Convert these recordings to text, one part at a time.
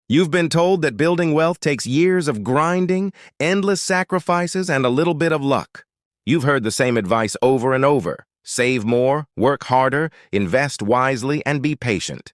You've been told that building wealth takes years of grinding, endless sacrifices, and a little bit of luck. You've heard the same advice over and over. Save more, work harder, invest wisely, and be patient.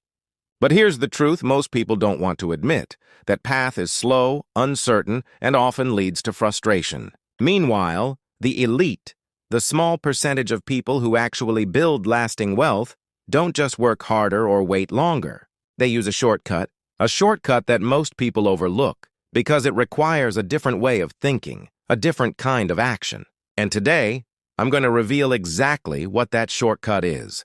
But here's the truth most people don't want to admit. That path is slow, uncertain, and often leads to frustration. Meanwhile, the elite, the small percentage of people who actually build lasting wealth, don't just work harder or wait longer. They use a shortcut that most people overlook because it requires a different way of thinking, a different kind of action. And today, I'm going to reveal exactly what that shortcut is.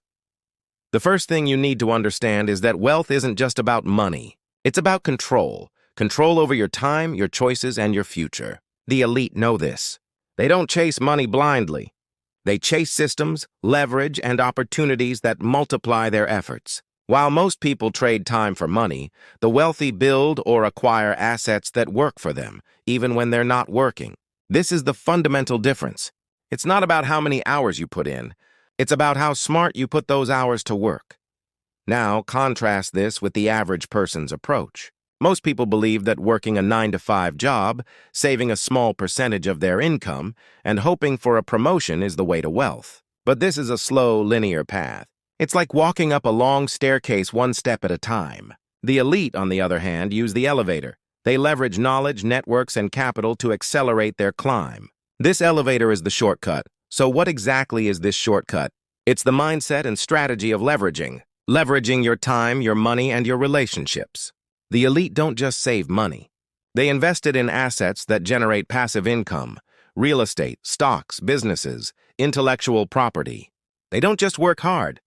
The first thing you need to understand is that wealth isn't just about money. It's about control. Control over your time, your choices, and your future. The elite know this. They don't chase money blindly. They chase systems, leverage, and opportunities that multiply their efforts. While most people trade time for money, the wealthy build or acquire assets that work for them, even when they're not working. This is the fundamental difference. It's not about how many hours you put in. It's about how smart you put those hours to work. Now, contrast this with the average person's approach. Most people believe that working a 9-to-5 job, saving a small percentage of their income, and hoping for a promotion is the way to wealth. But this is a slow, linear path. It's like walking up a long staircase one step at a time. The elite, on the other hand, use the elevator. They leverage knowledge, networks, and capital to accelerate their climb. This elevator is the shortcut. So what exactly is this shortcut? It's the mindset and strategy of leveraging. Leveraging your time, your money, and your relationships. The elite don't just save money. They invest it in assets that generate passive income, real estate, stocks, businesses, intellectual property. They don't just work hard.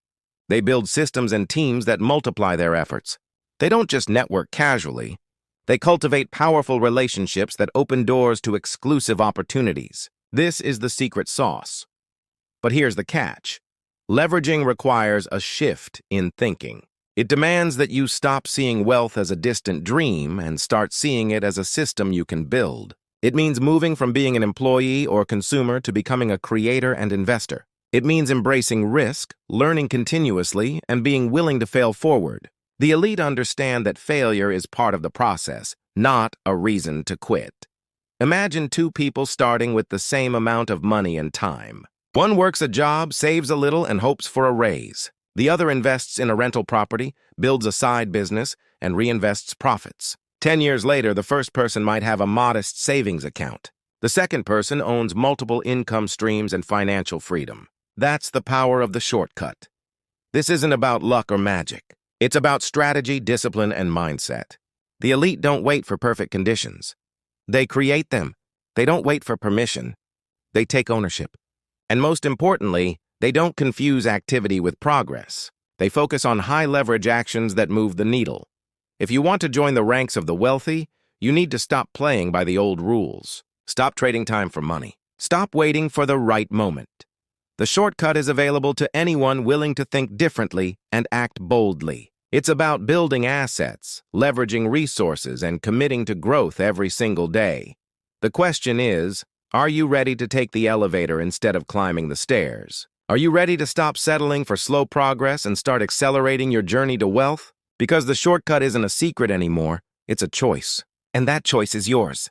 They build systems and teams that multiply their efforts. They don't just network casually. They cultivate powerful relationships that open doors to exclusive opportunities. This is the secret sauce. But here's the catch. Leveraging requires a shift in thinking. It demands that you stop seeing wealth as a distant dream and start seeing it as a system you can build. It means moving from being an employee or consumer to becoming a creator and investor. It means embracing risk, learning continuously, and being willing to fail forward. The elite understand that failure is part of the process, not a reason to quit. Imagine two people starting with the same amount of money and time. One works a job, saves a little, and hopes for a raise. The other invests in a rental property, builds a side business, and reinvests profits. 10 years later, the first person might have a modest savings account. The second person owns multiple income streams and financial freedom. That's the power of the shortcut. This isn't about luck or magic. It's about strategy, discipline, and mindset. The elite don't wait for perfect conditions. They create them. They don't wait for permission. They take ownership. And most importantly, they don't confuse activity with progress. They focus on high-leverage actions that move the needle. If you want to join the ranks of the wealthy, you need to stop playing by the old rules. Stop trading time for money. Stop waiting for the right moment. The shortcut is available to anyone willing to think differently and act boldly. It's about building assets, leveraging resources, and committing to growth every single day. The question is, are you ready to take the elevator instead of climbing the stairs? Are you ready to stop settling for slow progress and start accelerating your journey to wealth? Because the shortcut isn't a secret anymore, it's a choice. And that choice is yours.